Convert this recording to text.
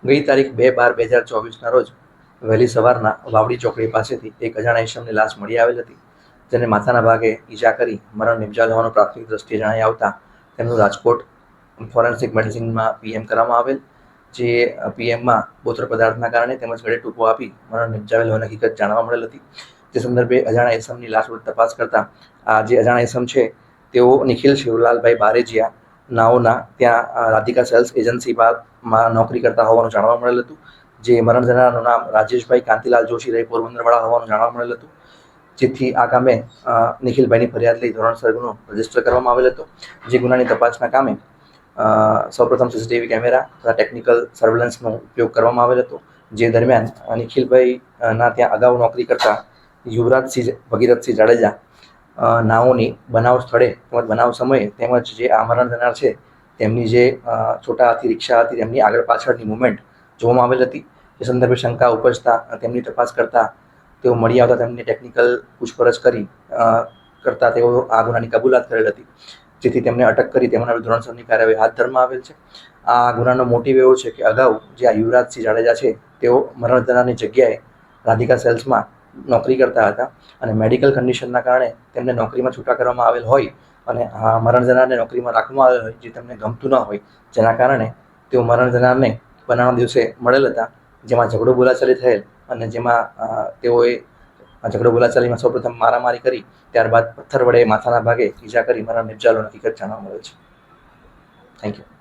ગઈ તારીખ 2/12/2024ના રોજ વહેલી સવારના વાવડી ચોકડી પાસેથી એક અજાણ્યા ઈસમની લાશ મળી આવેલ હતી, જેને માથાના ભાગે ઈજા કરી મરણ નિપજાવેલ હોવાનું પ્રાથમિક દ્રષ્ટિએ જણાઈ આવતા તેમનું રાજકોટ ફોરેન્સિક મેડિસિનમાં પીએમ કરવામાં આવેલ, જે પીએમમાં બોથડ પદાર્થના કારણે તેમજ ગળે ટૂંકો આપી મરણ નિપજાવેલ હોવાની હકીકત જાણવા મળેલ હતી. તે સંદર્ભે અજાણ્યા ઈસમની લાશ તપાસ કરતા આ જે અજાણ્યા ઈસમ છે તેઓ નિખિલ શિવલાલભાઈ બારેજિયા નાઓના ત્યાં રાધિકા સેલ્સ એજન્સીમાં નોકરી કરતા હોવાનું જાણવા મળેલ હતું. જે મરણ જનારનું નામ રાજેશભાઈ કાંતિલાલ જોશી રહે પોરબંદરવાળા હોવાનું જાણવા મળેલ હતું. જેથી આ કામે નિખિલભાઈની ફરિયાદ લઈ ધોરણસર ગુનો રજીસ્ટર કરવામાં આવેલ હતો. જે ગુનાની તપાસના કામે સૌપ્રથમ સીસીટીવી કેમેરા તથા ટેકનિકલ સર્વેલન્સનો ઉપયોગ કરવામાં આવેલ હતો. જે દરમિયાન નિખિલભાઈના ત્યાં અગાઉ નોકરી કરતા યુવરાજસિંહ ભગીરથસિંહ જાડેજા નાઓની બનાવ સ્થળે તેમજ બનાવ સમયે તેમજ જે આ મરણ જનાર છે તેમની જે છોટા હાથી રિક્ષા હતી તેમની આગળ પાછળની મુવમેન્ટ જોવામાં આવેલ હતી. એ સંદર્ભે શંકા ઉપજતા તેમની તપાસ કરતા તેઓ મળી આવતા તેમની ટેકનિકલ પૂછપરછ કરતા તેઓ આ ગુનાની કબૂલાત કરેલ હતી. જેથી તેમને અટક કરી તેમના ધોરણસરની કાર્યવાહી હાથ ધરવામાં આવેલ છે. આ ગુનાનો મોટિવ એવો છે કે અગાઉ જે આ યુવરાજસિંહ જાડેજા છે તેઓ મરણ જનારની જગ્યાએ રાધિકા સેલ્સમાં નોકરી કરતા હતા અને મેડિકલ કન્ડિશનના કારણે તેમને નોકરીમાં છૂટા કરવામાં આવેલ હોય અને આ મરણ જનારને નોકરીમાં રાખવામાં આવેલ હોય જે તેમને ગમતું ન હોય, જેના કારણે તેઓ મરણ જનારને બનાવના દિવસે મળેલ હતા, જેમાં ઝઘડો બોલાચાલી થયેલ અને જેમાં તેઓએ ઝઘડો બોલાચાલીમાં સૌપ્રથમ મારામારી કરી ત્યારબાદ પથ્થર વડે માથાના ભાગે ઈજા કરી મરણ નિપજાવેલ હકીકત જાણવા મળે છે. Thank you.